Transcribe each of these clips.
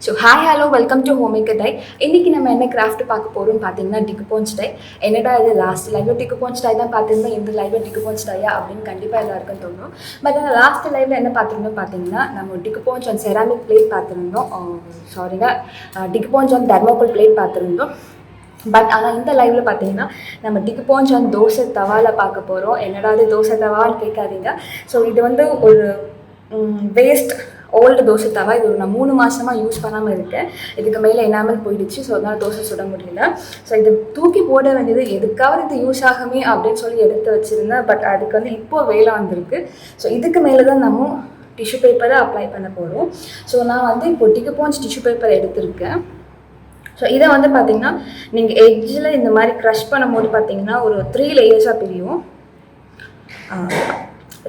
So hi hello welcome to homemaker டை. இன்றைக்கி நம்ம என்ன கிராஃப்ட் பார்க்க போகிறோம்னு பார்த்தீங்கன்னா டிக்குபோன்ஸ் டை. என்னடா இது லாஸ்ட் லைவ்ல டிக்குபோன்ஸ் டை தான் பார்த்துருந்தோம், இந்த லைவ்ல டிக்குபோன்ஸ் டையா அப்படின்னு கண்டிப்பாக எல்லாருக்கும் தோணும். பட் அந்த லாஸ்ட் லைவ்ல என்ன பார்த்துருந்தோம் பார்த்தீங்கன்னா நம்ம டிக்குபோன்ஸ் அண்ட் செராமிக் பிளேட் பார்த்துருந்தோம். சாரிங்க, டிக்குபோன்ஸ் அண்ட் தெர்மோகோல் பிளேட் பார்த்துருந்தோம். பட் ஆனால் இந்த லைவில் பார்த்தீங்கன்னா நம்ம டிக்குபோன்ஸ் அண்ட் தோசை தவாவில் பார்க்க போகிறோம். என்னடா அது தோசை தவான்னு கேட்காதீங்க. ஸோ இது வந்து ஒரு வேஸ்ட் ஓல்டு தோசை தவா. இது நான் 3 மாதமாக யூஸ் பண்ணாமல் இருக்கேன். இதுக்கு மேலே என்னாமல் போயிடுச்சு. ஸோ அதனால் தோசை சுட முடியல. ஸோ இது தூக்கி போட வேண்டியது எதுக்காவது இது யூஸ் ஆகுமே அப்படின்னு சொல்லி எடுத்து வச்சுருந்தேன். பட் அதுக்கு வந்து இப்போது வேலை வந்திருக்கு. ஸோ இதுக்கு மேலே தான் நம்ம டிஷ்யூ பேப்பரை அப்ளை பண்ண போகிறோம். ஸோ நான் வந்து இப்போ டிக்குபோன்ஸ் டிஷ்யூ பேப்பர் எடுத்திருக்கேன். ஸோ இதை வந்து பார்த்திங்கன்னா நீங்கள் எட்ஜில் இந்த மாதிரி க்ரஷ் பண்ணும்போது பார்த்தீங்கன்னா ஒரு 3 லேயர்ஸாக பிரியும்.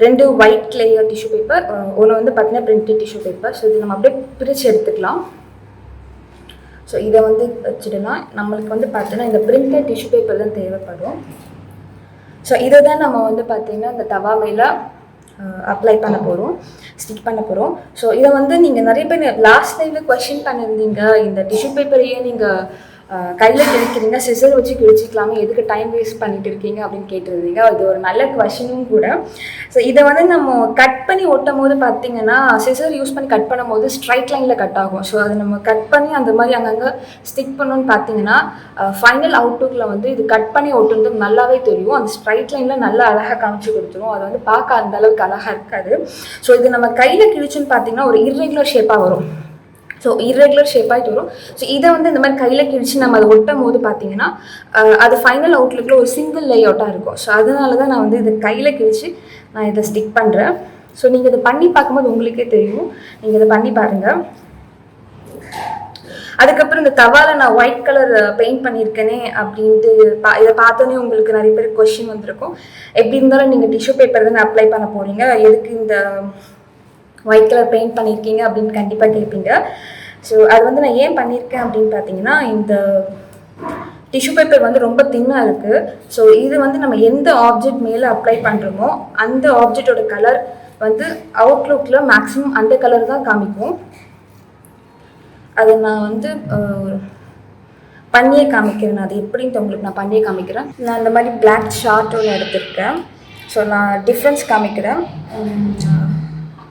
2 ஒயிட் லேயர் டிஷ்யூ பேப்பர், ஒன்று வந்து பார்த்தீங்கன்னா பிரிண்டட் டிஷ்யூ பேப்பர். ஸோ இது நம்ம அப்படியே பிரித்து எடுத்துக்கலாம். ஸோ இதை வந்து வச்சுடலாம். நம்மளுக்கு வந்து பார்த்தீங்கன்னா இந்த பிரிண்டட் டிஷ்யூ பேப்பர் தான் தேவைப்படும். ஸோ இதை தான் நம்ம வந்து பார்த்திங்கன்னா இந்த தவா மேலே அப்ளை பண்ண போகிறோம், ஸ்டிக் பண்ண போகிறோம். ஸோ இதை வந்து நீங்கள் நிறைய பேர் லாஸ்ட் டைமில் கொஷின் பண்ணியிருந்தீங்க, இந்த டிஷ்யூ பேப்பரையே நீங்கள் கையில் கிழிக்கிறீங்க, சிசர் வச்சு கிழிச்சிக்கலாமே, எதுக்கு டைம் வேஸ்ட் பண்ணிட்டு இருக்கீங்க அப்படின்னு கேட்டிருந்தீங்க. அது ஒரு நல்ல கொஷினும் கூட. ஸோ இதை வந்து நம்ம கட் பண்ணி ஒட்டும் போது பார்த்தீங்கன்னா சிசர் யூஸ் பண்ணி கட் பண்ணும் போது ஸ்ட்ரைட் லைனில் கட் ஆகும். ஸோ அதை நம்ம கட் பண்ணி அந்த மாதிரி அங்கங்கே ஸ்டிக் பண்ணணும்னு பார்த்தீங்கன்னா ஃபைனல் அவுட்லுக்கில் வந்து இது கட் பண்ணி ஒட்டுறது நல்லாவே தெரியும். அந்த ஸ்ட்ரைட் லைனில் நல்லா அழகாக காமிச்சு கொடுத்துரும். அது வந்து பார்க்க அந்த அளவுக்கு அழகாக இருக்காது. ஸோ இது நம்ம கையில் கிழிச்சுன்னு பார்த்தீங்கன்னா ஒரு இர்ரெகுலர் ஷேப்பாக வரும். ஸோ இர்ரெகுலர் ஷேப்பாகிட்டு வரும். ஸோ இதை வந்து இந்த மாதிரி கையில் கிழிச்சு நம்ம அதை ஒட்டும் போது பார்த்தீங்கன்னா அது ஃபைனல் அவுட்லுக்கில் ஒரு சிங்கிள் லேஅவுட்டாக இருக்கும். ஸோ அதனால தான் நான் வந்து இதை கையில் கிழிச்சு நான் இதை ஸ்டிக் பண்ணுறேன். ஸோ நீங்கள் இதை பண்ணி பார்க்கும்போது உங்களுக்கே தெரியும். நீங்கள் இதை பண்ணி பாருங்கள். அதுக்கப்புறம் இந்த தவாவில் நான் ஒயிட் கலர் பெயிண்ட் பண்ணியிருக்கேனே அப்படின்ட்டு இதை பார்த்தோன்னே உங்களுக்கு நிறைய பேர் கொஸ்டின் வந்திருக்கும். எப்படி இருந்தாலும் நீங்கள் டிஷ்யூ பேப்பர் தானே அப்ளை பண்ண போகிறீங்க, எதுக்கு இந்த ஒயிட் கலர் பெயிண்ட் பண்ணியிருக்கீங்க அப்படின்னு கண்டிப்பாக கேட்பீங்க. ஸோ அது வந்து நான் ஏன் பண்ணியிருக்கேன் அப்படின்னு பார்த்தீங்கன்னா இந்த டிஷ்யூ பேப்பர் வந்து ரொம்ப தின்னாக இருக்குது. ஸோ இது வந்து நம்ம எந்த ஆப்ஜெக்ட் மேலே அப்ளை பண்ணுறோமோ அந்த ஆப்ஜெக்டோட கலர் வந்து அவுட்லுக்கில் மேக்ஸிமம் அந்த கலர் தான் காமிக்கும். அதை நான் வந்து பண்ணியே காமிக்கிறேன். அது எப்படின்ட்டு உங்களுக்கு நான் பண்ணியே காமிக்கிறேன். நான் இந்த மாதிரி பிளாக் ஷார்ட் ஒன்று எடுத்திருக்கேன். ஸோ நான் டிஃப்ரென்ஸ் காமிக்கிறேன்.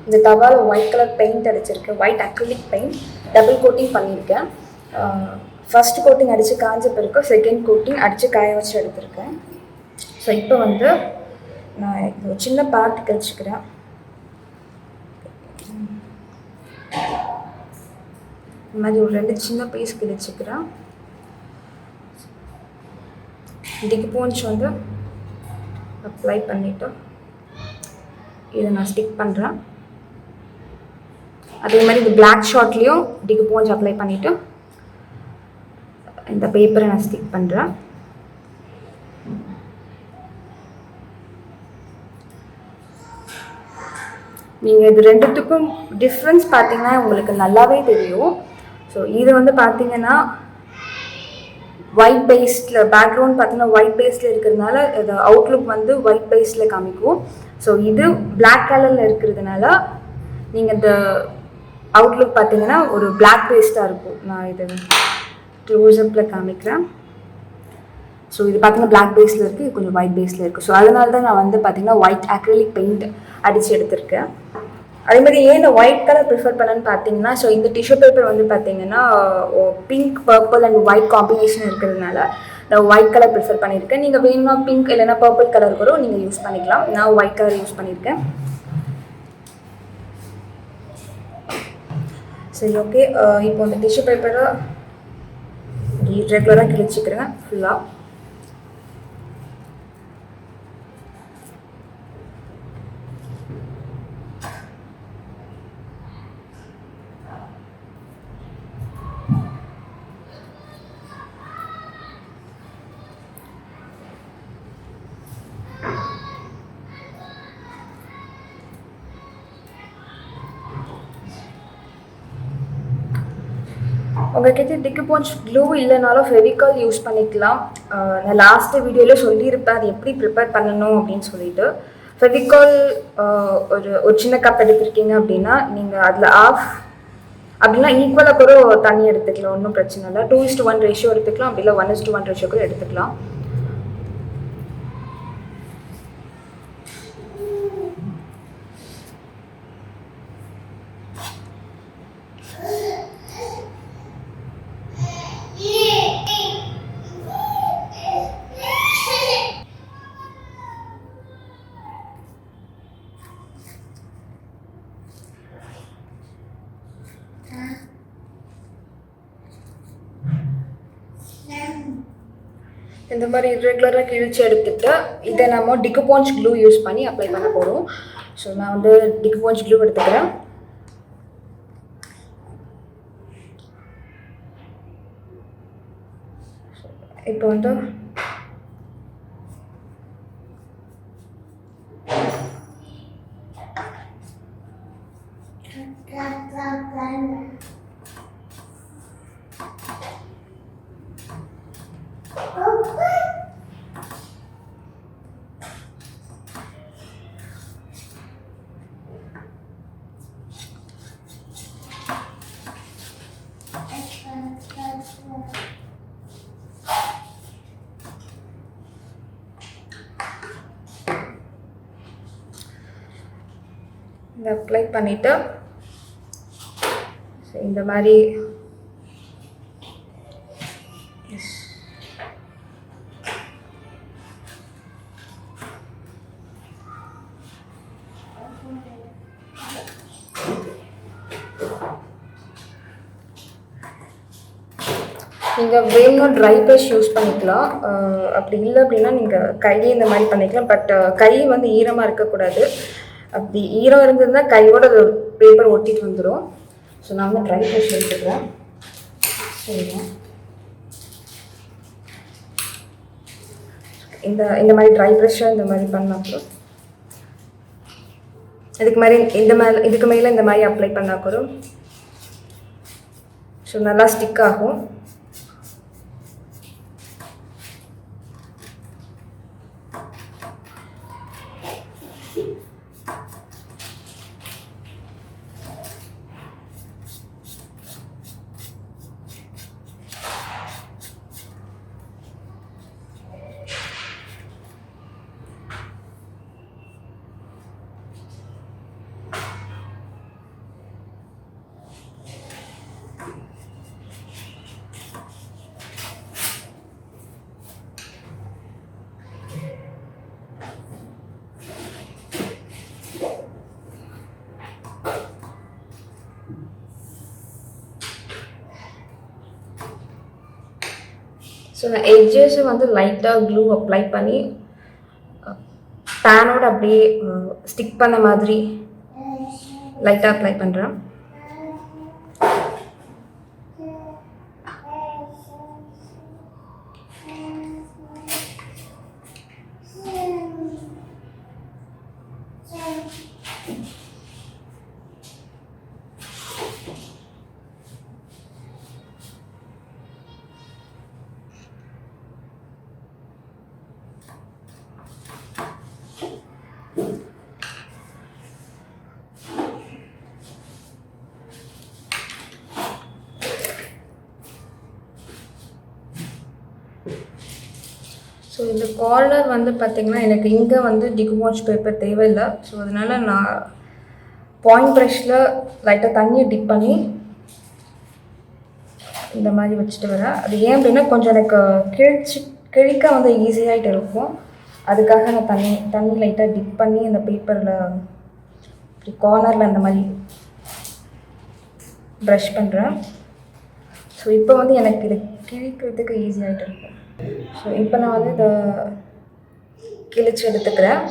இந்த தவாவில் ஒயிட் கலர் பெயிண்ட் அடிச்சிருக்கேன், white acrylic paint double coating பண்ணியிருக்கேன். ஃபர்ஸ்ட் கோட்டிங் அடித்து காஞ்ச பிறகு செகண்ட் கோட்டிங் அடித்து காய வச்சு எடுத்திருக்கேன். ஸோ இப்போ வந்து நான் ஒரு சின்ன பார்ட் கிழிச்சிக்கிறேன். இந்த மாதிரி ஒரு 2 சின்ன பீஸ் கிழிச்சிக்கிறேன். டிக்குபோன்ஸ் வந்து அப்ளை பண்ணிவிட்டு இதை நான் ஸ்டிக் பண்ணுறேன். அதே மாதிரி இந்த பிளாக் ஷார்ட்லேயும் டிக்குபோன்ஸ் அப்ளை பண்ணிவிட்டு இந்த பேப்பரை நான் ஸ்டிக் பண்ணுறேன். நீங்கள் இது ரெண்டுத்துக்கும் டிஃப்ரென்ஸ் பார்த்தீங்கன்னா உங்களுக்கு நல்லாவே தெரியும். ஸோ இது வந்து பார்த்தீங்கன்னா ஒயிட் பேஸ்டில் பேக்ரவுண்ட் பார்த்தீங்கன்னா ஒயிட் பேஸ்டில் இருக்கிறதுனால இது அவுட்லுக் வந்து ஒயிட் பேஸ்டில் காமிக்கும். ஸோ இது பிளாக் கலரில் இருக்கிறதுனால நீங்கள் இந்த அவுட்லுக் பார்த்தீங்கன்னா ஒரு பிளாக் பேஸ்டாக இருக்கும். நான் இது க்ளோஸ்அப்பில் காமிக்கிறேன். ஸோ இது பார்த்தீங்கன்னா பிளாக் பேஸில் இருக்குது, இது கொஞ்சம் ஒயிட் பேஸில் இருக்குது. ஸோ அதனால தான் நான் வந்து பார்த்தீங்கன்னா ஒயிட் அக்ரிலிக் பெயிண்ட் அடித்து எடுத்திருக்கேன். அதேமாதிரி ஏன் இந்த ஒயிட் கலர் ப்ரிஃபர் பண்ணேன்னு பார்த்தீங்கன்னா ஸோ இந்த டிஷ்யூ பேப்பர் வந்து பார்த்தீங்கன்னா pink purple and white combination இருக்கிறதுனால நான் ஒயிட் கலர் ப்ரிஃபர் பண்ணியிருக்கேன். நீங்கள் வேணும்னா பிங்க் இல்லைன்னா பர்பிள் கலர் கூட நீங்கள் யூஸ் பண்ணிக்கலாம். நான் ஒயிட் கலர் யூஸ் பண்ணியிருக்கேன். சரி, ஓகே. இப்போ இந்த டிஷ்யூ பேப்பரை ரெகுலராக கிழிச்சிக்கிறேன் ஃபுல்லாக. உங்கள்கிட்ட டிக்குபோன்ஸ் க்ளூ இல்லைனாலும் ஃபெவிகால் யூஸ் பண்ணிக்கலாம். நான் லாஸ்ட் வீடியோவில் சொல்லியிருப்பேன் அது எப்படி ப்ரிப்பேர் பண்ணணும் அப்படின்னு சொல்லிட்டு. ஃபெவிகால் ஒரு சின்ன கப் எடுத்திருக்கீங்க அப்படின்னா நீங்கள் அதில் அப்படின்னா ஈக்குவலாக கூட தண்ணி எடுத்துக்கலாம், ஒன்றும் பிரச்சனை இல்லை. 2:1 ரேஷியோ எடுத்துக்கலாம், அப்படி இல்லை 1:1 ரேஷியோ கூட எடுத்துக்கலாம். இந்த மாதிரி ரெகுலராக கிழிச்சு எடுத்துகிட்டு இதை நம்ம டிகோபாஞ்ச் க்ளூ யூஸ் பண்ணி அப்ளை பண்ண போகிறோம். ஸோ நான் வந்து டிகோபாஞ்ச் க்ளூ எடுத்துக்கிறேன். இப்போ வந்து இதை அப்ளை பண்ணிவிட்டு இந்த மாதிரி நீங்கள் வேணும்னா ட்ரை ப்ரஷ் யூஸ் பண்ணிக்கலாம், அப்படி இல்லை அப்படின்னா நீங்கள் கையை இந்த மாதிரி பண்ணிக்கலாம். பட் கை வந்து ஈரமாக இருக்கக்கூடாது. அப்படி ஈரம் இருந்ததுன்னா கையோட பேப்பர் ஒட்டிட்டு வந்துடும். ஸோ நான் வந்து ட்ரை ப்ரஷ் எடுத்துக்கிறேன். சரிங்க, இந்த மாதிரி ட்ரை ப்ரஷ்ஷை இந்த மாதிரி பண்ணால் இதுக்கு மேலே இந்த மாதிரி அப்ளை பண்ணால் கூட ஸோ நல்லா ஸ்டிக் ஆகும். ஸோ நான் எட்ஜஸை வந்து லைட்டாக க்ளூ அப்ளை பண்ணி பேனோட அப்படியே ஸ்டிக் பண்ண மாதிரி லைட்டாக அப்ளை பண்ணுறேன். ஸோ இந்த கார்னர் வந்து பார்த்திங்கன்னா எனக்கு இங்கே வந்து டிகோபாஞ்ச் பேப்பர் தேவையில்லை. ஸோ அதனால் நான் பாயிண்ட் ப்ரஷில் லைட்டாக தண்ணியை டிப் பண்ணி இந்த மாதிரி வச்சுட்டு வரேன். அது ஏன் அப்படின்னா கொஞ்சம் எனக்கு கிழிக்க வந்து ஈஸியாகிட்டு இருக்கும். அதுக்காக நான் தண்ணி லைட்டாக டிப் பண்ணி இந்த பேப்பரில் இப்படி கார்னரில் அந்த மாதிரி ப்ரஷ் பண்ணுறேன். ஸோ இப்போ வந்து எனக்கு இது கிழிக்கிறதுக்கு ஈஸியாகிட்டு இருக்கும். ஸோ இப்போ நான் வந்து இதை கிழிச்சு எடுத்துக்கிறேன்.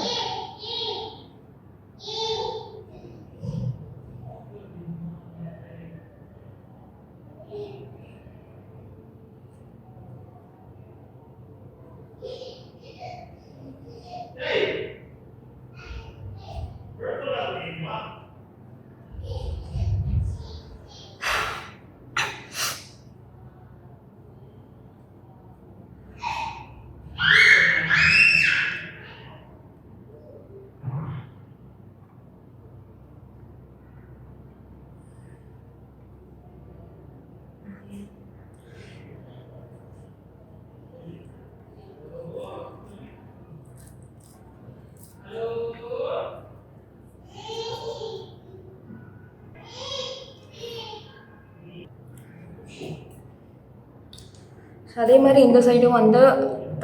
அதே மாதிரி இந்த சைடும் வந்து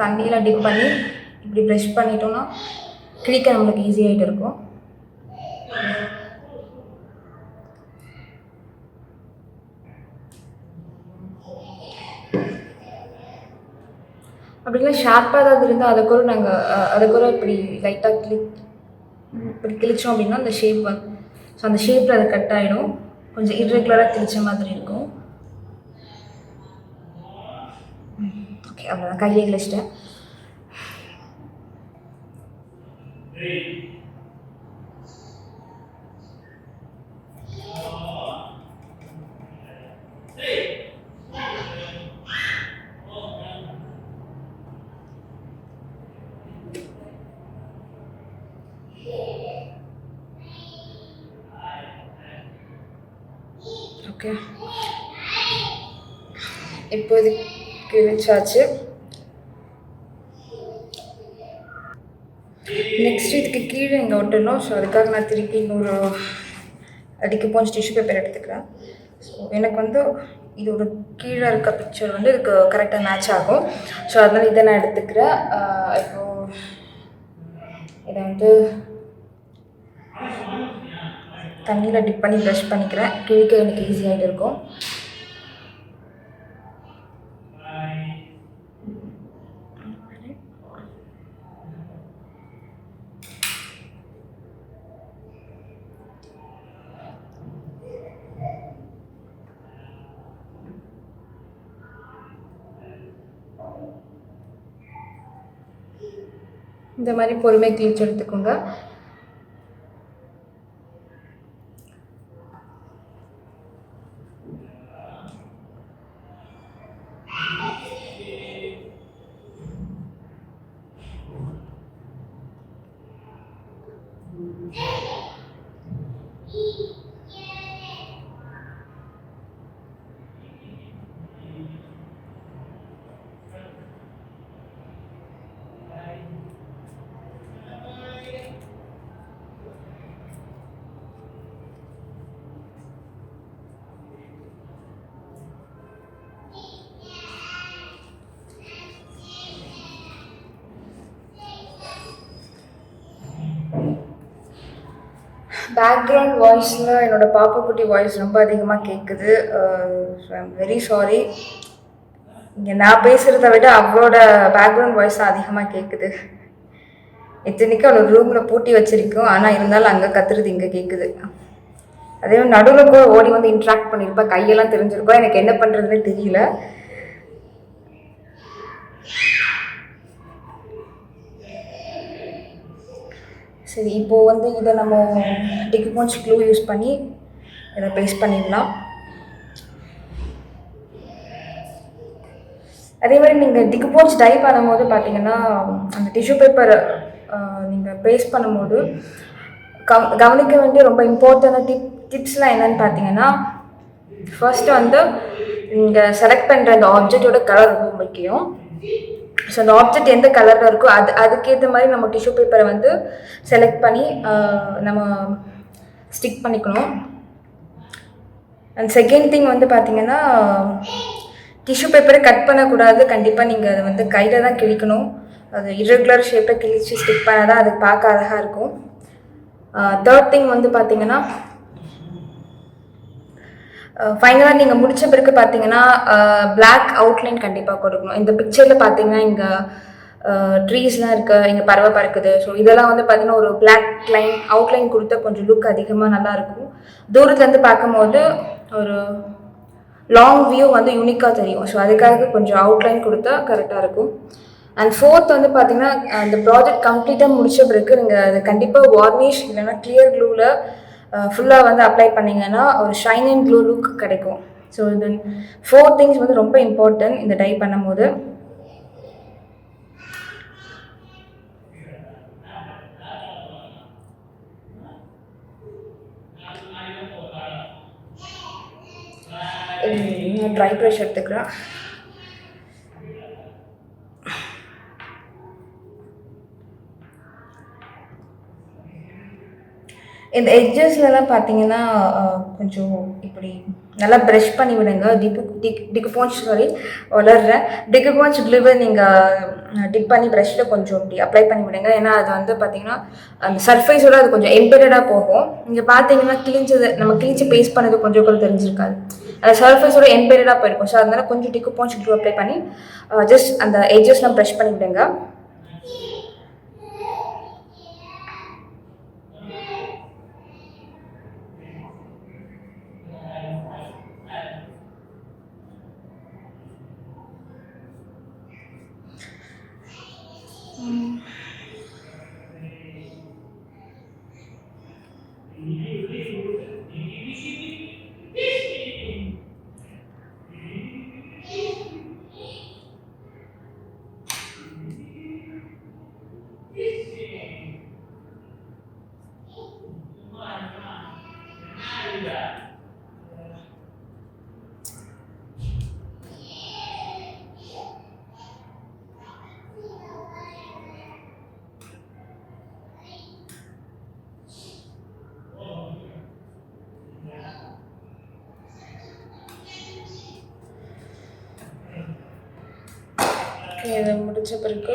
தண்ணியில் டிப் பண்ணி இப்படி ப்ரஷ் பண்ணிட்டோம்னா கிழிக்க நம்மளுக்கு ஈஸியாகிட்டு இருக்கும். அப்படிலாம் ஷார்ப்பாக ஏதாவது இருந்தால் அதை கூட இப்படி லைட்டாக இப்படி கிழிச்சோம் அப்படின்னா அந்த ஷேப் வந்து ஸோ அந்த ஷேப்பில் அது கட் ஆகிடும். கொஞ்சம் இர்ரெகுலராக கிழிச்ச மாதிரி இருக்கும். ஓகே, அவ்வளோதான், கையை கிழிச்சிட்டேன். ஓகே, இப்போதைக்கு கிழிச்சாச்சு. நெக்ஸ்ட் இதுக்கு கீழே இங்கே ஒட்டணும். ஸோ அதுக்காக நான் திருப்பி இன்னொரு அதுக்கு போஞ்சு டிஷ்யூ பேப்பர் எடுத்துக்கிறேன். ஸோ எனக்கு வந்து இதோட கீழே இருக்க பிக்சர் வந்து இதுக்கு கரெக்டாக மேட்ச் ஆகும். ஸோ அதனால் இதை நான் எடுத்துக்கிறேன். இப்போது இதை வந்து தண்ணியில் டிப் பண்ணி ப்ரஷ் பண்ணிக்கிறேன். கிழிக்க எனக்கு ஈஸியாகிட்டு இருக்கும். இந்த மாதிரி பொறுமையாக கிழிச்சு எடுத்துக்கோங்க. பேக்ரவுண்ட் வாய்ஸில் என்னோடய பாப்பாக்குட்டி வாய்ஸ் ரொம்ப அதிகமாக கேட்குது. So I'm very sorry. இங்கே நான் பேசுகிறத விட அவளோட பேக்ரவுண்ட் வாய்ஸ் தான் அதிகமாக கேட்குது. இத்தனைக்கும் அவளோட ரூமில் பூட்டி வச்சுருக்கோம். ஆனால் இருந்தாலும் அங்கே கத்துறது இங்கே கேட்குது. அதே மாதிரி நடுவில் கூட ஓடி வந்து இன்ட்ராக்ட் பண்ணியிருப்பா. கையெல்லாம் தெரிஞ்சிருக்கோம். எனக்கு என்ன பண்ணுறதுன்னு தெரியல. சரி, இப்போது வந்து இதை நம்ம டிகிபோன்ஸ் க்ளூ யூஸ் பண்ணி இதை பேஸ்ட் பண்ணிடலாம். அதே மாதிரி நீங்கள் டிகிபோன்ஸ் டை பண்ணும்போது பார்த்தீங்கன்னா அந்த டிஷ்யூ பேப்பர் நீங்கள் பேஸ்ட் பண்ணும்போது கவனிக்க வேண்டிய ரொம்ப இம்பார்ட்டண்டான டிப்ஸ்லாம் என்னென்னு பார்த்தீங்கன்னா, ஃபர்ஸ்ட்டு வந்து நீங்கள் செலக்ட் பண்ணுற அந்த ஆப்ஜெக்டோட கலர் ரொம்ப முக்கியம். ஸோ அந்த ஆப்ஜெக்ட் எந்த கலரில் இருக்கோ அதுக்கேற்ற மாதிரி நம்ம டிஷ்யூ பேப்பரை வந்து செலக்ட் பண்ணி நம்ம ஸ்டிக் பண்ணிக்கணும். அண்ட் செகண்ட் திங் வந்து பார்த்திங்கன்னா, டிஷ்யூ பேப்பரை கட் பண்ணக்கூடாது. கண்டிப்பாக நீங்கள் அதை வந்து கையில் தான் கிழிக்கணும். அது இர்ரெகுலர் ஷேப்பை கிழிச்சு ஸ்டிக் பண்ணால் தான் அது பார்க்க அழகாக இருக்கும். தேர்ட் திங் வந்து பார்த்திங்கன்னா, ஃபைனலாக நீங்கள் முடித்த பிறகு பார்த்தீங்கன்னா பிளாக் அவுட்லைன் கண்டிப்பாக கொடுக்கணும். இந்த பிக்சரில் பார்த்தீங்கன்னா இங்கே ட்ரீஸ்லாம் இருக்குது, இங்கே பறவை பறக்குது. ஸோ இதெல்லாம் வந்து பார்த்தீங்கன்னா ஒரு பிளாக் அவுட்லைன் கொடுத்தா கொஞ்சம் லுக் அதிகமாக நல்லாயிருக்கும். தூரத்துலேருந்து பார்க்கும்போது ஒரு லாங் வியூ வந்து யூனிக்காக தெரியும். ஸோ அதுக்காக கொஞ்சம் அவுட்லைன் கொடுத்தா கரெக்டாக இருக்கும். அண்ட் ஃபோர்த் வந்து பார்த்தீங்கன்னா, அந்த ப்ராஜெக்ட் கம்ப்ளீட்டாக முடித்த பிறகு நீங்கள் அது கண்டிப்பாக வார்னிஷ் இல்லைன்னா கிளியர் க்ளூவில் ஃபுல்லாக வந்து அப்ளை பண்ணிங்கன்னா ஒரு ஷைன் அண்ட் க்ளோ லுக் கிடைக்கும். ஸோ இது 4 திங்ஸ் வந்து ரொம்ப இம்பார்ட்டன்ட் இந்த டை பண்ணும்போது. ட்ரை ப்ரஷ் எடுத்துக்கிறேன். இந்த எட்ஜஸ்லலாம் பார்த்தீங்கன்னா கொஞ்சம் இப்படி நல்லா ப்ரஷ் பண்ணி விடுங்க. டிக்கு வளர்றேன் டிக்கு க்ளூவை நீங்கள் டிப் பண்ணி ப்ரஷ்ஷில் கொஞ்சம் இப்படி அப்ளை பண்ணி விடுங்க. ஏன்னா அது வந்து பார்த்தீங்கன்னா அந்த சர்ஃபேஸோட அது கொஞ்சம் எம்பெடடாக போகும். இங்கே பார்த்தீங்கன்னா நம்ம கிழிச்சு பேஸ்ட் பண்ணது கொஞ்சம் கூட தெரிஞ்சிருக்காது. அந்த சர்ஃபேஸோட எம்பெடடாக போயிருக்கும். ஸோ அதனால கொஞ்சம் டிக்கு க்ளூ அப்ளை பண்ணி ஜஸ்ட் அந்த எட்ஜஸ்லாம் ப்ரஷ் பண்ணி விடுங்க. இதை முடித்த பிறகு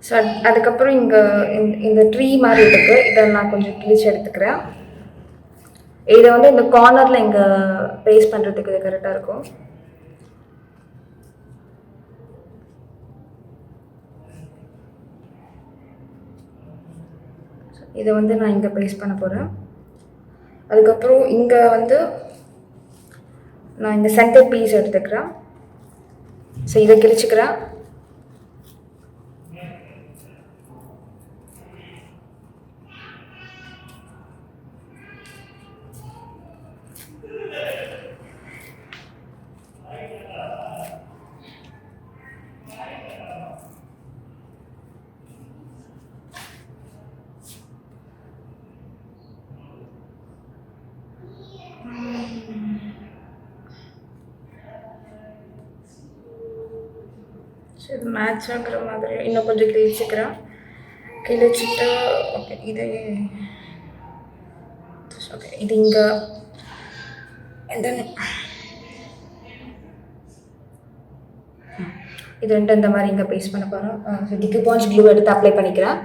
ஸோ அதுக்கப்புறம் இங்கே இந்த ட்ரீ மாதிரி இருக்குது. இதை நான் கொஞ்சம் கிழிச்சு எடுத்துக்கிறேன். இதை வந்து இந்த கார்னரில் இங்கே பேஸ்ட் பண்ணுறதுக்கு இது கரெக்டாக இருக்கும். இதை வந்து நான் இங்கே பேஸ்ட் பண்ண போகிறேன். அதுக்கப்புறம் இங்கே வந்து நான் இந்த சென்டர் பீஸ் எடுத்துக்கிறேன். ஸோ இதை கிழிச்சிக்கிறேன். இது மேட்ச் ஆகிற மாதிரி இன்னும் கொஞ்சம் கிழிச்சிக்கிறேன். கிழிச்சிட்டு ஓகே இது இங்கே இது ரெண்டு இந்த மாதிரி இங்கே பேஸ்ட் பண்ண போகிறோம். டிக்கு க்ளூ எடுத்து அப்ளை பண்ணிக்கிறேன்.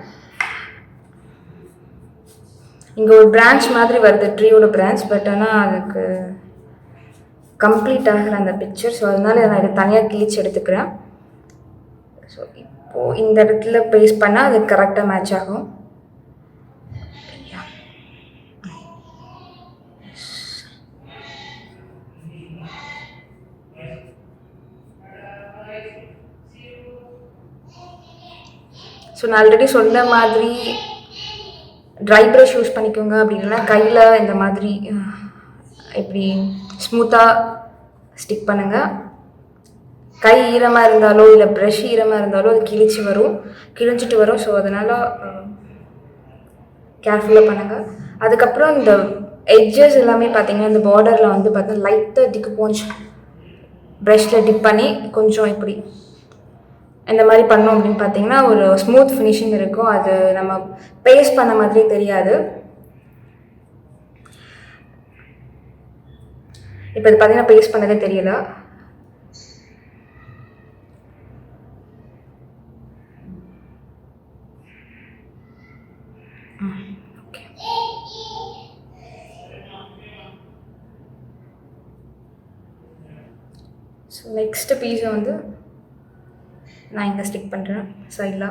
இங்கே ஒரு பிரான்ச் மாதிரி வருது, ட்ரீயோட பிரான்ச். பட் ஆனால் அதுக்கு கம்ப்ளீட் ஆகிற அந்த பிக்சர். ஸோ அதனால நான் இதை தனியாக கிழிச்சு எடுத்துக்கிறேன். ஸோ இப்போது இந்த இடத்துல பேஸ்ட் பண்ணால் அது கரெக்டாக மேட்ச் ஆகும். ஸோ நான் ஆல்ரெடி சொன்ன மாதிரி ட்ரை ப்ரஷ் யூஸ் பண்ணிக்கோங்க. அப்படி இல்லைன்னா கையில் இந்த மாதிரி இப்படி ஸ்மூத்தாக ஸ்டிக் பண்ணுங்கள். கை ஈரமாக இருந்தாலோ இல்லை ப்ரஷ் ஈரமாக இருந்தாலோ அது கிழிச்சிட்டு வரும். ஸோ அதனால் கேர்ஃபுல்லாக பண்ணுங்கள். அதுக்கப்புறம் இந்த எட்ஜஸ் எல்லாமே பார்த்தீங்கன்னா இந்த பார்டரில் வந்து பார்த்தீங்கன்னா லைட்டாக டிக்கு ப்ரஷில் டிப் பண்ணி கொஞ்சம் இப்படி இந்த மாதிரி பண்ணோம் அப்படின்னு பார்த்தீங்கன்னா ஒரு ஸ்மூத் ஃபினிஷிங் இருக்கும். அது நம்ம பேஸ்ட் பண்ண மாதிரியே தெரியாது. இப்போ இது பார்த்தீங்கன்னா பேஸ்ட் பண்ணதே தெரியல. ஓகே, ஸோ நெக்ஸ்ட் பீஸை வந்து நான் இங்கே ஸ்டிக் பண்ணுறேன் சைடில்.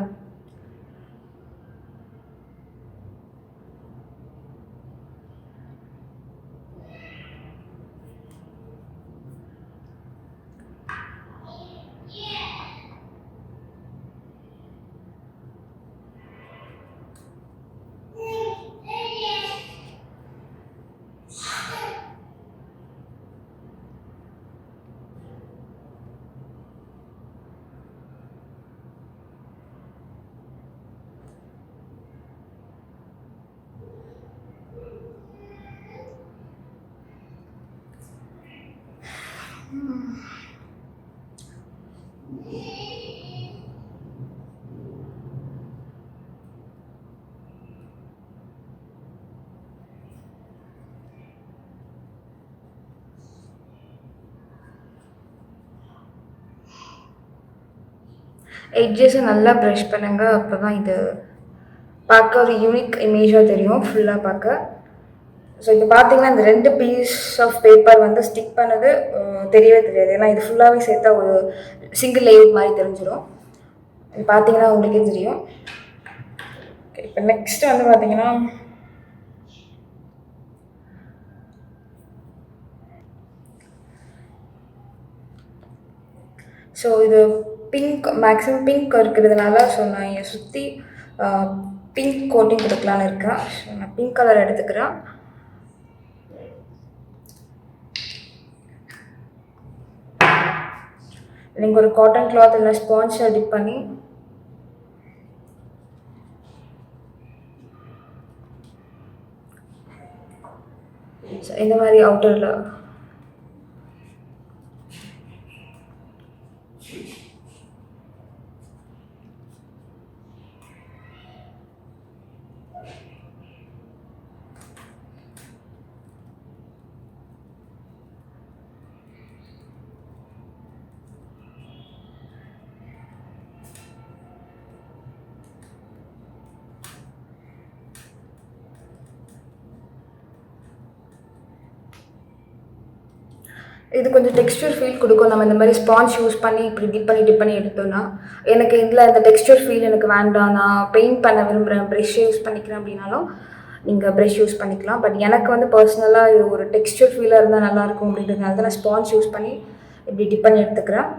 எட்ஜஸை நல்லா ப்ரஷ் பண்ணுங்க. அப்போ தான் இது பார்க்க ஒரு யூனிக் இமேஜாக தெரியும் ஃபுல்லாக பார்க்க. ஸோ இப்போ பார்த்தீங்கன்னா இந்த 2 பீஸ் ஆஃப் பேப்பர் வந்து ஸ்டிக் பண்ணது தெரியவே தெரியாது. ஏன்னா இது ஃபுல்லாகவே சேர்த்தா ஒரு சிங்கிள் லேயர் மாதிரி தெரிஞ்சிடும். இது பார்த்தீங்கன்னா உங்களுக்கே தெரியும். ஓகே, இப்போ நெக்ஸ்ட் வந்து பார்த்தீங்கன்னா ஸோ இது பிங்க், மேக்ஸிமம் பிங்க் இருக்கிறதுனால ஸோ நான் இங்கே சுற்றி பிங்க் கோட்டிங் கொடுக்கலான்னு இருக்கேன். ஸோ நான் பிங்க் கலர் எடுத்துக்கிறேன். நீங்கள் ஒரு காட்டன் கிளாத் இல்லை ஸ்பான்ஜை டிப் பண்ணி இந்த மாதிரி அவுட்டரில் இது கொஞ்சம் டெக்ஸ்டர் ஃபீல் கொடுக்கும். நம்ம இந்த மாதிரி ஸ்பான்ஜ் யூஸ் பண்ணி இப்படி டிப் பண்ணி எடுத்தோம்னா, எனக்கு இதில் இந்த டெக்ஸ்டர் ஃபீல் எனக்கு வேண்டாம், நான் பெயிண்ட் பண்ண விரும்புகிறேன், ப்ரெஷ் யூஸ் பண்ணிக்கிறேன் அப்படின்னாலும் நீங்கள் ப்ரெஷ் யூஸ் பண்ணிக்கலாம். பட் எனக்கு வந்து பர்சனலாக இது ஒரு டெக்ஸ்டர் ஃபீலாக இருந்தால் நல்லாயிருக்கும் அப்படின்றதுனால தான் நான் ஸ்பான்ஜ் யூஸ் பண்ணி இப்படி டிப் பண்ணி எடுத்துக்கிறேன்.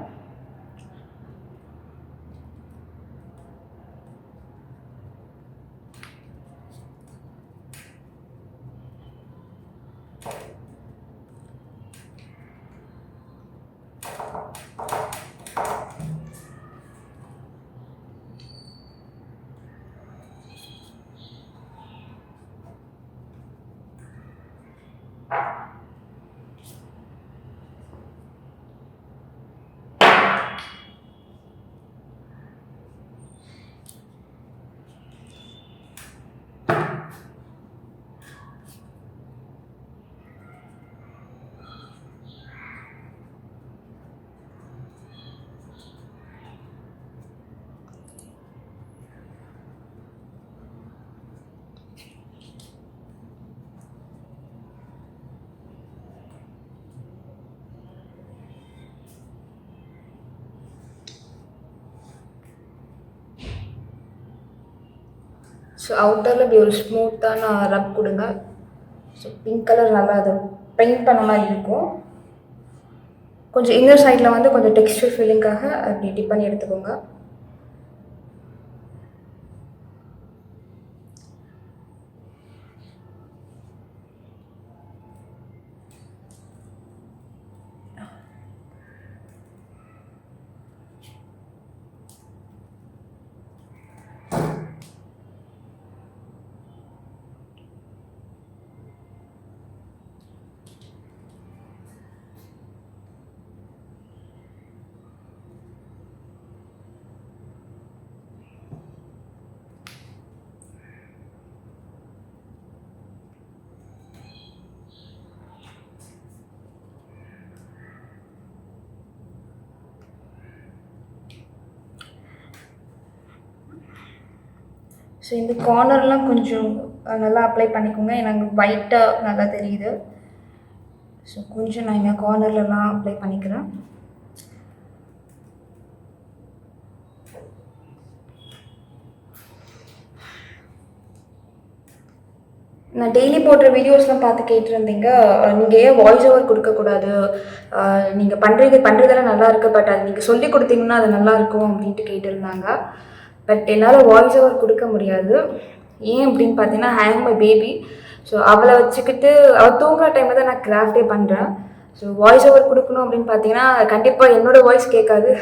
ஸோ அவுட்டரில் இப்படி ஒரு ஸ்மூத்தான ரப் கொடுங்க. ஸோ பிங்க் கலர் நல்லா அது பெயிண்ட் பண்ண மாதிரி இருக்கும். கொஞ்சம் இன்னர் சைடில் வந்து கொஞ்சம் டெக்ஸ்டர் ஃபீலிங்காக அப்படி டிப் பண்ணி எடுத்துக்கோங்க. ஸோ இந்த கார்னர்லாம் கொஞ்சம் நல்லா அப்ளை பண்ணிக்கோங்க. எனக்கு ஒயிட்டாக நல்லா தெரியுது. ஸோ கொஞ்சம் நான் இந்த கார்னர்லலாம் அப்ளை பண்ணிக்கிறேன். நான் டெய்லி போடுற வீடியோஸ்லாம் பார்த்து கேட்டிருந்தீங்க, நீங்கள் ஏன் வாய்ஸ் ஓவர் கொடுக்கக்கூடாது, நீங்கள் பண்ணுறதெல்லாம் நல்லா இருக்குது, பட் அது நீங்கள் சொல்லி கொடுத்தீங்கன்னா அது நல்லாயிருக்கும் அப்படின்ட்டு கேட்டிருந்தாங்க. பட் என்னால் வாய்ஸ் ஓவர் கொடுக்க முடியாது. ஏன் அப்படின்னு பார்த்தீங்கன்னா, ஐ ஆம் மை பேபி. ஸோ அவளை வச்சுக்கிட்டு அவள் தூங்குற டைமில் தான் நான் கிராஃப்டே பண்ணுறேன். ஸோ வாய்ஸ் ஓவர் கொடுக்கணும் அப்படின்னு பார்த்தீங்கன்னா கண்டிப்பாக என்னோடய வாய்ஸ் கேட்காது,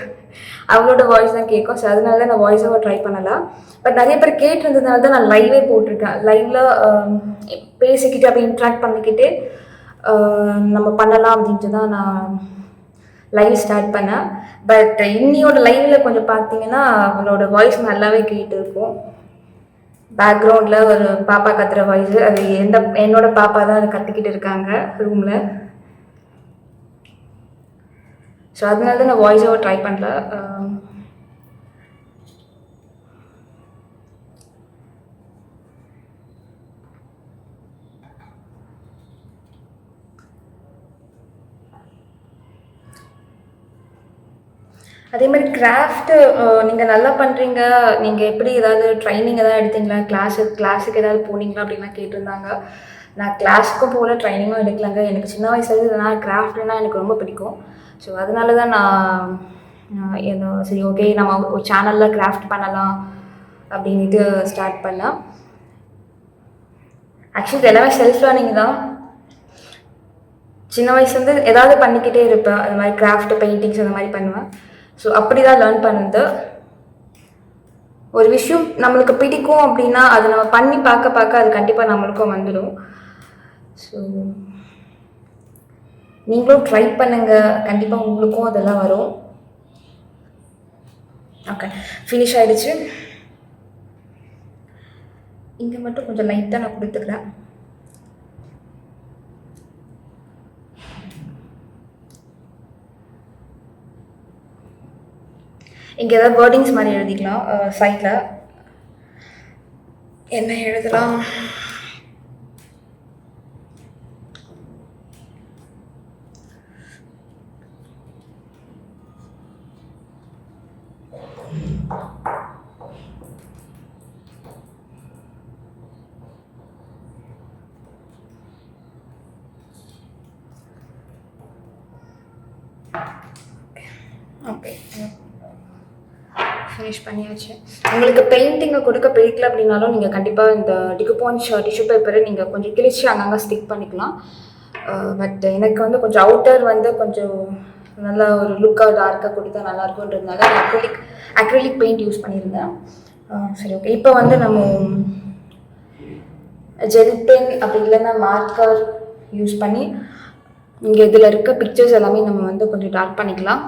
அவளோட வாய்ஸ் தான் கேட்கும். ஸோ அதனால தான் நான் வாய்ஸ் ஓவர் ட்ரை பண்ணலாம். பட் நிறைய பேர் கேட்டிருந்ததுனால தான் நான் லைவே போட்டிருக்கேன். லைவில் பேசிக்கிட்டு அப்படி இன்ட்ராக்ட் பண்ணிக்கிட்டே நம்ம பண்ணலாம் அப்படின்ட்டு தான் நான் லைவ் ஸ்டார்ட் பண்ணேன். பட் இன்னியோட லைவில் கொஞ்சம் பார்த்தீங்கன்னா அவளோட வாய்ஸ் நல்லாவே கேட்டு இருக்கும். பேக்ரவுண்டில் ஒரு பாப்பா கத்துற வாய்ஸ், அது என்னோட பாப்பா தான் அதை கற்றுக்கிட்டு இருக்காங்க ரூமில். ஸோ அதனால தான் நான் வாய்ஸ் ஓவர் ட்ரை பண்ணல. அதே மாதிரி கிராஃப்ட்டு நீங்கள் நல்லா பண்ணுறீங்க, நீங்கள் எப்படி ஏதாவது ட்ரைனிங் ஏதாவது எடுத்தீங்களா, கிளாஸுக்கு ஏதாவது போனீங்களா அப்படின்லாம் கேட்டிருந்தாங்க. நான் கிளாஸுக்கும் போகல, ட்ரைனிங்கும் எடுக்கலங்க. எனக்கு சின்ன வயசுலேருந்து நான் கிராஃப்ட்னா எனக்கு ரொம்ப பிடிக்கும். ஸோ அதனால தான் நான் என்ன சரி ஓகே நம்ம ஒரு சேனலில் கிராஃப்ட் பண்ணலாம் அப்படின்ட்டு ஸ்டார்ட் பண்ணேன். ஆக்சுவலி எல்லாமே செல்ஃப் லேர்னிங் தான். சின்ன வயசுலேருந்து ஏதாவது பண்ணிக்கிட்டே இருப்பேன். அது மாதிரி கிராஃப்ட், பெயிண்டிங்ஸ் அந்த மாதிரி பண்ணுவேன். ஸோ அப்படி தான் லேர்ன் பண்ணுது. ஒரு விஷயம் நம்மளுக்கு பிடிக்கும் அப்படின்னா அதை நம்ம பண்ணி பார்க்க பார்க்க அது கண்டிப்பாக நம்மளுக்கும் வந்துடும். ஸோ நீங்களும் ட்ரை பண்ணுங்கள், கண்டிப்பாக உங்களுக்கும் அதெல்லாம் வரும். ஓகே, ஃபினிஷ் ஆகிடுச்சு. இங்கே மட்டும் கொஞ்சம் லைட்டாக நான் கொடுத்துக்கிறேன். இங்கே ஏதாவது வேர்டிங்ஸ் மாதிரி எழுதிக்கலாம். சைடில் என்ன எழுதலாம்? ஓகே, ஃபினிஷ் பண்ணியாச்சு. உங்களுக்கு பெயிண்டிங்கை கொடுக்க பிடிக்கல அப்படின்னாலும் நீங்கள் கண்டிப்பாக இந்த டிகுபான்ச் டிஷ்யூ பேப்பரை நீங்கள் கொஞ்சம் கிழிச்சு அங்கங்கே ஸ்டிக் பண்ணிக்கலாம். பட் எனக்கு வந்து கொஞ்சம் அவுட்டர் வந்து கொஞ்சம் நல்லா ஒரு லுக்காக டார்க்காக கொடுத்தா நல்லாயிருக்குன்றதுனால நான் அக்ரிலிக் பெயிண்ட் யூஸ் பண்ணியிருந்தேன். சரி ஓகே, இப்போ வந்து நம்ம ஜெல் பென் அப்படி இல்லைன்னா மார்க்கர் யூஸ் பண்ணி இங்கே இதில் இருக்க பிக்சர்ஸ் எல்லாமே நம்ம வந்து கொஞ்சம் டார்க் பண்ணிக்கலாம்.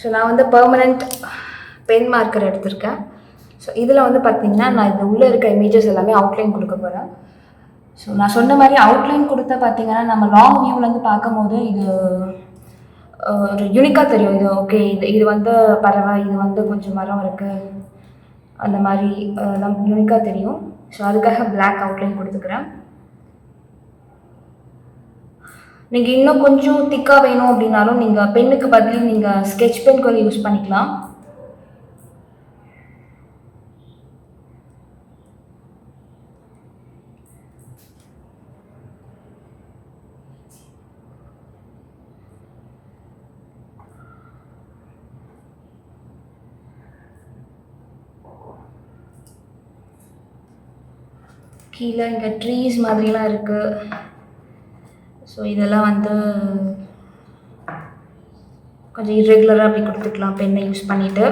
ஸோ நான் வந்து பெர்மனண்ட் பென் மார்க்கர் எடுத்திருக்கேன். ஸோ இதில் வந்து பார்த்திங்கன்னா நான் இது உள்ளே இருக்க இமேஜஸ் எல்லாமே அவுட்லைன் கொடுக்க போகிறேன். ஸோ நான் சொன்ன மாதிரி அவுட்லைன் கொடுத்தா பார்த்திங்கன்னா நம்ம லாங் வியூவிலேருந்து பார்க்கும் போது இது ஒரு யூனிக்காக தெரியும். இது ஓகே, இது வந்து பறவை, இது வந்து கொஞ்சம் மரம் இருக்குது, அந்த மாதிரி நம்ம யூனிக்காக தெரியும். ஸோ அதுக்காக பிளாக் அவுட்லைன் கொடுத்துக்கிறேன். நீங்கள் இன்னும் கொஞ்சம் திக்காக வேணும் அப்படின்னாலும் நீங்கள் பென்னுக்கு பதில் நீங்கள் ஸ்கெட்ச் பென் கூட யூஸ் பண்ணிக்கலாம். கீழே இங்கே ட்ரீஸ் மாதிரிலாம் இருக்குது. ஸோ இதெல்லாம் வந்து கொஞ்சம் இர்ரெகுலராக அப்படி கொடுத்துக்கலாம் பென்னை யூஸ் பண்ணிவிட்டு.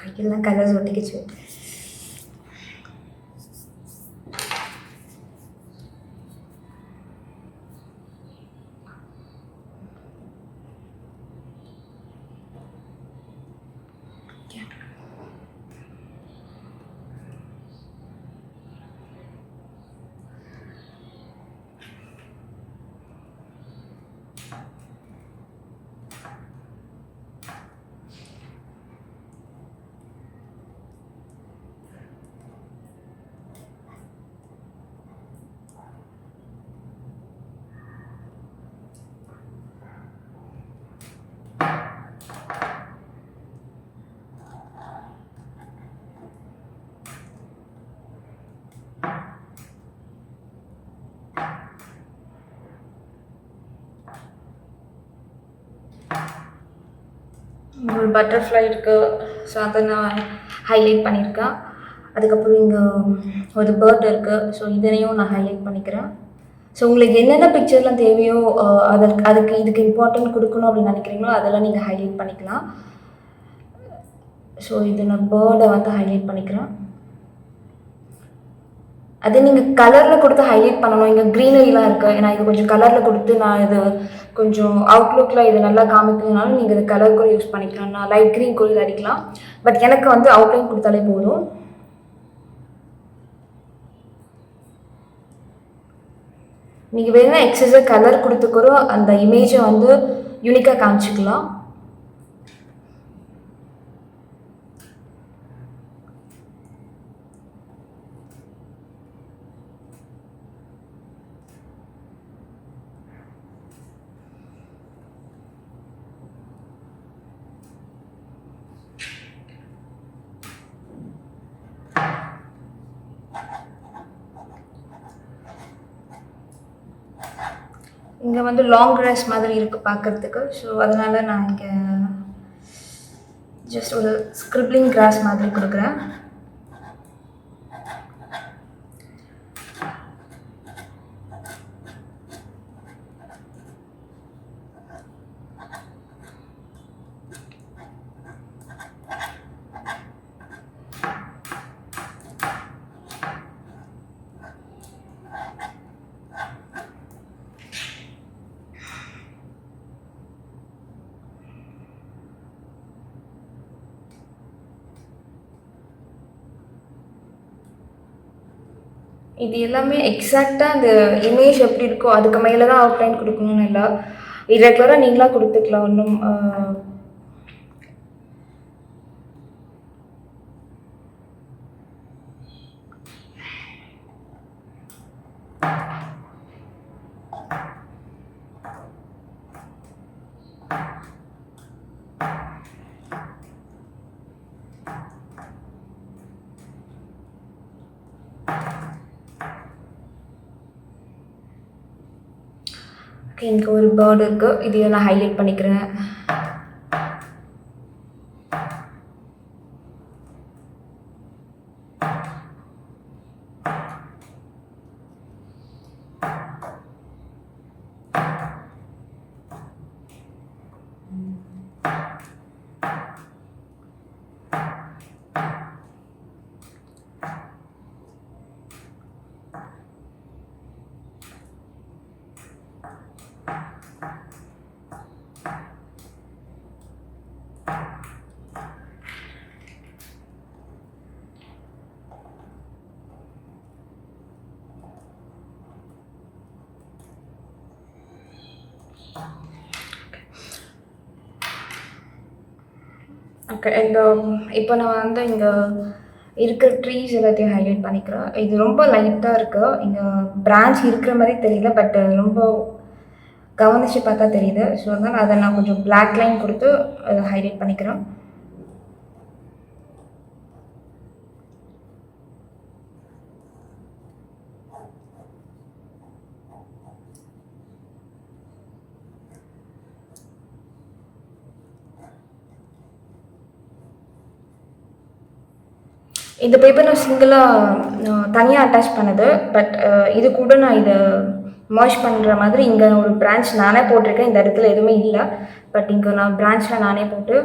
கையெல்லாம் கலர்ஸ் ஒட்டிக்கிச்சு. ஒரு பட்டர்ஃப்ளை இருக்குது. ஸோ அதை நான் ஹைலைட் பண்ணியிருக்கேன். அதுக்கப்புறம் இங்கே ஒரு பேர்ட் இருக்குது. ஸோ இதனையும் நான் ஹைலைட் பண்ணிக்கிறேன். ஸோ உங்களுக்கு என்னென்ன பிக்சர்லாம் தேவையோ அதுக்கு இதுக்கு இம்பார்ட்டன்ட் கொடுக்கணும் அப்படின்னு நினைக்கிறீங்களோ அதெல்லாம் நீங்கள் ஹைலைட் பண்ணிக்கலாம். ஸோ இது நான் பேர்டை வந்து ஹைலைட் பண்ணிக்கிறேன். அதே நீங்கள் கலரில் கொடுத்து ஹைலைட் பண்ணணும். இங்கே க்ரீனரிலாம் இருக்குது. ஏன்னா இது கொஞ்சம் கலரில் கொடுத்து நான் இது கொஞ்சம் அவுட்லுக்கில் இது நல்லா காமிக்கிறதுனால நீங்கள் இது கலர் கூட யூஸ் பண்ணிக்கலாம். நான் லைட் க்ரீன் கூட அடிக்கலாம். பட் எனக்கு வந்து அவுட்லைன் கொடுத்தாலே போதும். நீங்கள் வேணும்னா எக்ஸஸாக கலர் கொடுத்துக்கிறோம் அந்த இமேஜை வந்து யூனிக்காக காமிச்சிக்கலாம். இங்கே வந்து லாங் கிராஸ் மாதிரி இருக்குது பார்க்குறதுக்கு. ஸோ அதனால் நான் இங்கே ஜஸ்ட் ஒரு ஸ்கிரிப்ளிங் கிராஸ் மாதிரி கொடுக்குறேன். இது எல்லாமே எக்ஸாக்டாக அந்த இமேஜ் எப்படி இருக்கோ அதுக்கு மேலே தான் அவுட்லைன் கொடுக்கணும்னு இல்லை. இரெகுலராக நீங்களாக கொடுத்துக்கலாம். ஒன்றும் ஓகே. இங்கே ஒரு பேர்டு இருக்குது. இதையும் நான் ஹைலைட் பண்ணிக்கிறேன். ஓகே. இப்போ நான் வந்து இங்கே இருக்கிற ட்ரீஸ் எல்லாத்தையும் ஹைலைட் பண்ணிக்கிறேன். இது ரொம்ப லைட்டாக இருக்குது. இங்கே பிரான்ச் இருக்கிற மாதிரி தெரியல, பட் ரொம்ப கவனித்து பார்த்தா தெரியுது. ஸோ அதனால் அதை நான் கொஞ்சம் பிளாக் லைன் கொடுத்து அதை ஹைலைட் பண்ணிக்கிறேன். இந்த பேப்பர் நான் சிங்கிளாக தனியாக அட்டாச் பண்ணது. பட் இது கூட நான் இதை மர்ஜ் பண்ணுற மாதிரி இங்கே ஒரு பிரான்ச் நானே போட்டிருக்கேன். இந்த இடத்துல எதுவுமே இல்லை, பட் இங்கே நான் பிரான்ச்சில் நானே போட்டு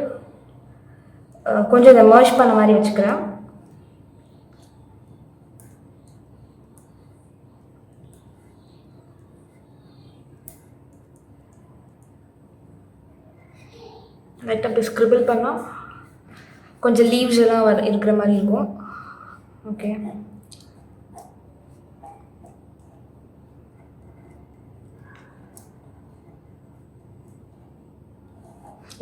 கொஞ்சம் இதை மர்ஜ் பண்ண மாதிரி வச்சுக்கிறேன். லைட்டாக அப்படி ஸ்க்ரிபிள் பண்ணால் கொஞ்சம் லீவ்ஸ் எல்லாம் இருக்கிற மாதிரி இருக்கும். ஓகே.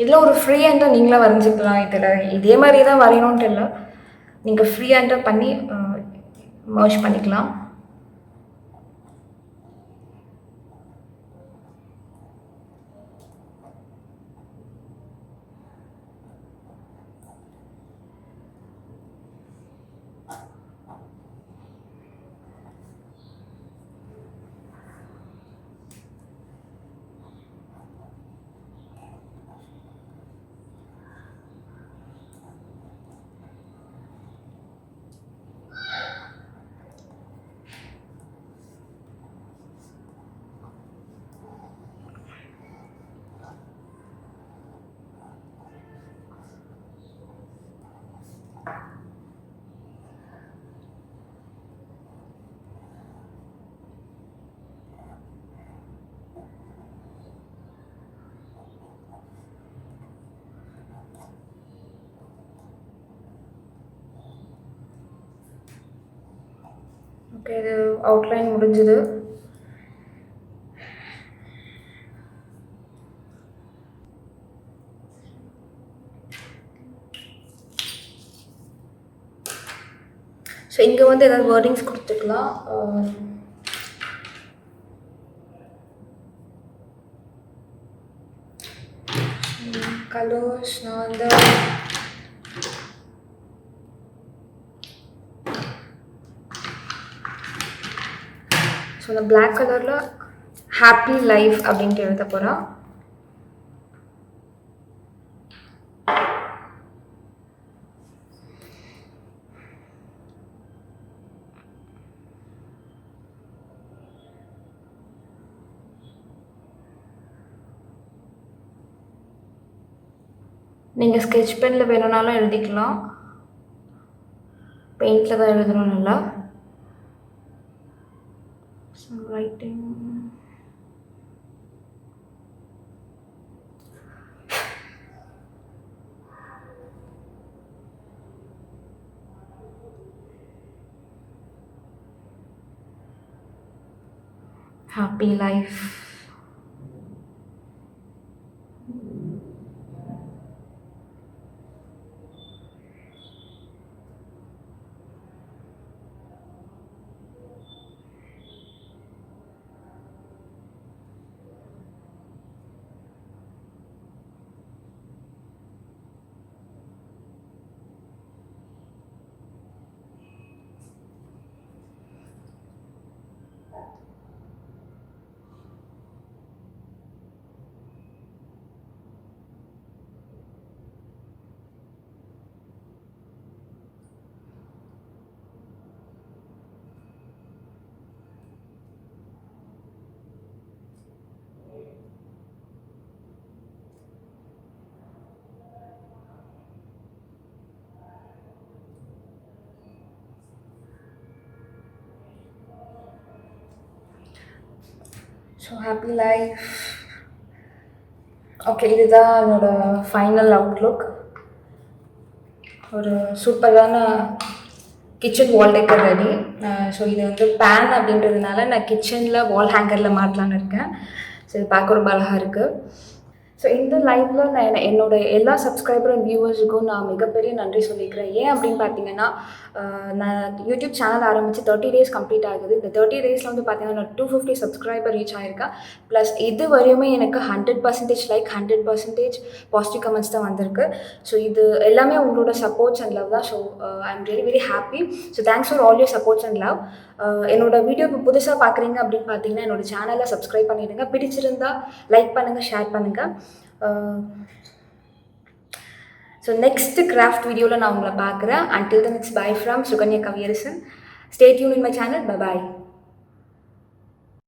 இதில் ஒரு ஃப்ரீ ஹேண்டாக நீங்களாக வரைஞ்சிக்கலாம். இதில் இதே மாதிரி தான் வரையணுன்ட்டு இல்லை, நீங்கள் ஃப்ரீ ஹேண்டாக பண்ணி மர்ஜ் பண்ணிக்கலாம். ஓகே. இது அவுட்லைன் முடிஞ்சுது. ஸோ இங்கே வந்து ஏதாவது வேர்டிங்ஸ் கொடுத்துக்கலாம். கலர்ஸ் நான் வந்து ஸோ அந்த பிளாக் கலரில் ஹாப்பி லைஃப் அப்படின்ட்டு எழுத போகிறா. நீங்கள் ஸ்கெட்ச் பெனில் வேணும்னாலும் எழுதிக்கலாம், பெயிண்டில் தான் எழுதணும் நல்லா. So writing happy life. So happy life. Okay, இதுதான் என்னோடய ஃபைனல் அவுட்லுக். ஒரு சூப்பரான kitchen wall decor ready. So இது வந்து பேன் அப்படின்றதுனால நான் கிச்சனில் வால் ஹேங்கரில் மாட்டலான்னு இருக்கேன். ஸோ இது பார்க்க ரொம்ப அழகாக இருக்குது. ஸோ இந்த லைவில் நான் என்னோட எல்லா சப்ஸ்கிரைபர் அண்ட் வியூவர்ஸுக்கும் நான் மிகப்பெரிய நன்றி சொல்லிக்கிறேன். ஏன் அப்படின்னு பார்த்தீங்கன்னா, நான் யூடியூப் சேனல் ஆரம்பித்து 30 days கம்ப்ளீட் ஆகுது. இந்த 30 daysல வந்து பார்த்தீங்கன்னா நான் 250 சப்ஸ்கிரைபர் ரீச் ஆகிருக்கேன். ப்ளஸ் இது வரையுமே எனக்கு 100% லைக், 100% பாசிட்டிவ் கமெண்ட்ஸ் தான் வந்திருக்கு. ஸோ இது எல்லாமே உங்களோட சப்போர்ட்ஸ் அண்ட் லவ் தான். So I am really very happy. So thanks for all your supports and love. என்னோட வீடியோ இப்போ புதுசாக பார்க்குறீங்க அப்படின்னு பார்த்தீங்கன்னா என்னோட சேனலை சப்ஸ்கிரைப் பண்ணிவிடுங்க. பிடிச்சிருந்தா லைக் பண்ணுங்கள், ஷேர் பண்ணுங்கள். ஸோ நெக்ஸ்ட் கிராஃப்ட் வீடியோவில் நான் உங்களை பார்க்குறேன். Until then, it's bye from Suganya Kaviyarasan. Stay tuned in my channel. Bye bye.